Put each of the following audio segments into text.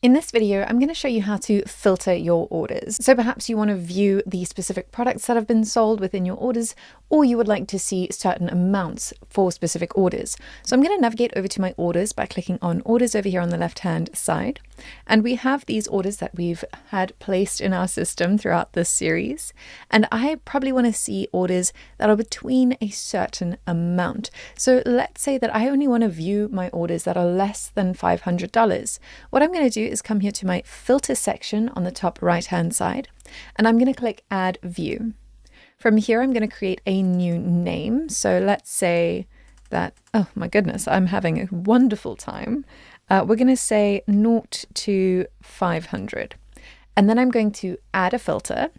In this video, I'm going to show you how to filter your orders. So perhaps you want to view the specific products that have been sold within your orders, or you would like to see certain amounts for specific orders. So I'm going to navigate over to my orders by clicking on orders over here on the left-hand side. And we have these orders that we've had placed in our system throughout this series. And I probably want to see orders that are between a certain amount. So let's say that I only want to view my orders that are less than $500. What I'm going to do is come here to my filter section on the top right hand side, and I'm going to click add view. From here I'm going to create a new name. So let's say that, oh my goodness, I'm having a wonderful time. We're going to say 0 to 500, and then I'm going to add a filter.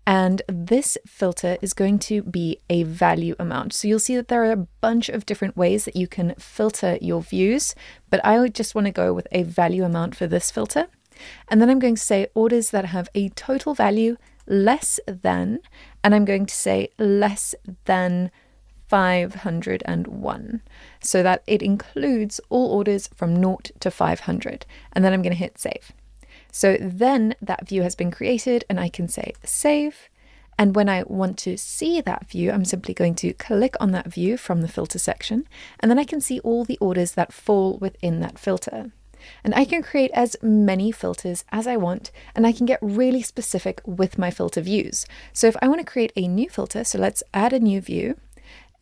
And this filter is going to be a value amount. So you'll see that there are a bunch of different ways that you can filter your views, but I would just want to go with a value amount for this filter. And then I'm going to say orders that have a total value less than, and I'm going to say less than 501, so that it includes all orders from 0 to 500. And then I'm going to hit save. So then that view has been created and I can say save. And when I want to see that view, I'm simply going to click on that view from the filter section, and then I can see all the orders that fall within that filter. And I can create as many filters as I want, and I can get really specific with my filter views. So if I want to create a new filter, so let's add a new view.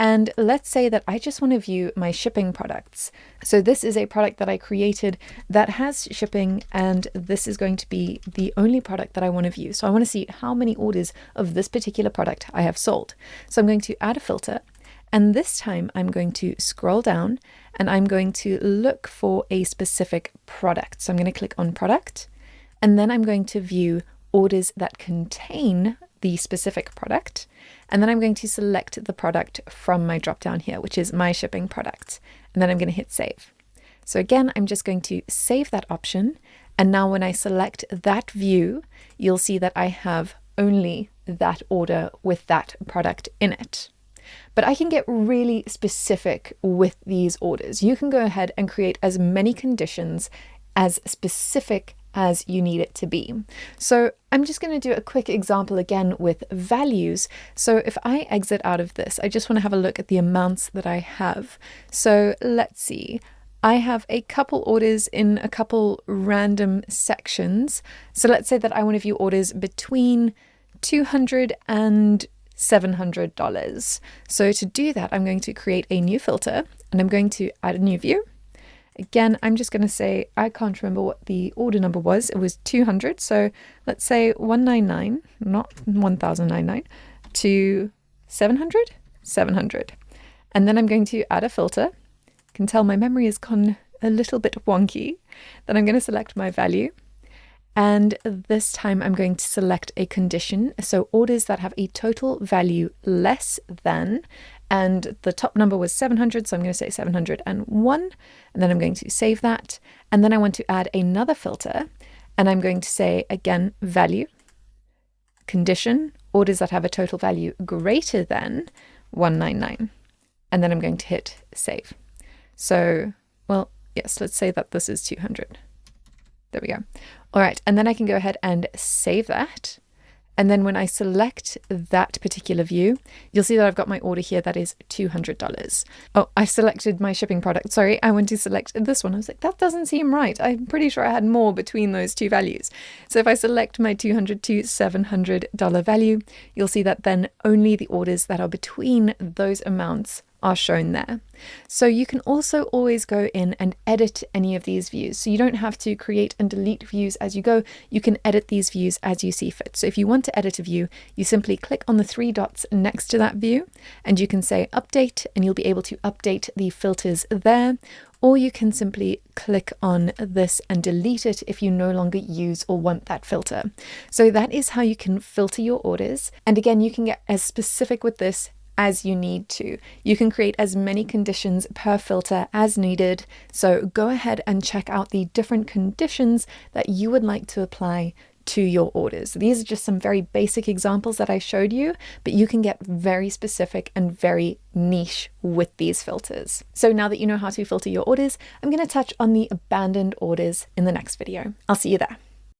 And let's say that I just want to view my shipping products. So this is a product that I created that has shipping, and this is going to be the only product that I want to view. So I want to see how many orders of this particular product I have sold. So I'm going to add a filter, and this time I'm going to scroll down and I'm going to look for a specific product. So I'm going to click on product, and then I'm going to view orders that contain the specific product. And then I'm going to select the product from my drop down here, which is my shipping product. And then I'm going to hit save. So again, I'm just going to save that option. And now when I select that view, you'll see that I have only that order with that product in it. But I can get really specific with these orders. You can go ahead and create as many conditions as specific as you need it to be. So I'm just going to do a quick example again with values. So if I exit out of this, I just want to have a look at the amounts that I have. So let's see. I have a couple orders in a couple random sections. So let's say that I want to view orders between $200 and $700. So to do that, I'm going to create a new filter and I'm going to add a new view. Again, I'm just going to say, I can't remember what the order number was. It was 200. So let's say 199, not 1099, to 700, 700. And then I'm going to add a filter. You can tell my memory has gone a little bit wonky. Then I'm going to select my value. And this time I'm going to select a condition. So orders that have a total value less than, and the top number was 700, so I'm going to say 701, and then I'm going to save that. And then I want to add another filter, and I'm going to say, again, value, condition, orders that have a total value greater than 199. And then I'm going to hit save. So, well, yes, let's say that this is 200. There we go. All right, and then I can go ahead and save that. And then when I select that particular view, you'll see that I've got my order here that is $200. Oh, I selected my shipping product. Sorry, I want to select this one. I was like, that doesn't seem right. I'm pretty sure I had more between those two values. So if I select my $200 to $700 value, you'll see that then only the orders that are between those amounts are shown there. So you can also always go in and edit any of these views. So you don't have to create and delete views as you go. You can edit these views as you see fit. So if you want to edit a view, you simply click on the three dots next to that view and you can say update, and you'll be able to update the filters there. Or you can simply click on this and delete it if you no longer use or want that filter. So that is how you can filter your orders. And again, you can get as specific with this as you need to. You can create as many conditions per filter as needed. So go ahead and check out the different conditions that you would like to apply to your orders. These are just some very basic examples that I showed you, but you can get very specific and very niche with these filters. So now that you know how to filter your orders, I'm going to touch on the abandoned orders in the next video. I'll see you there.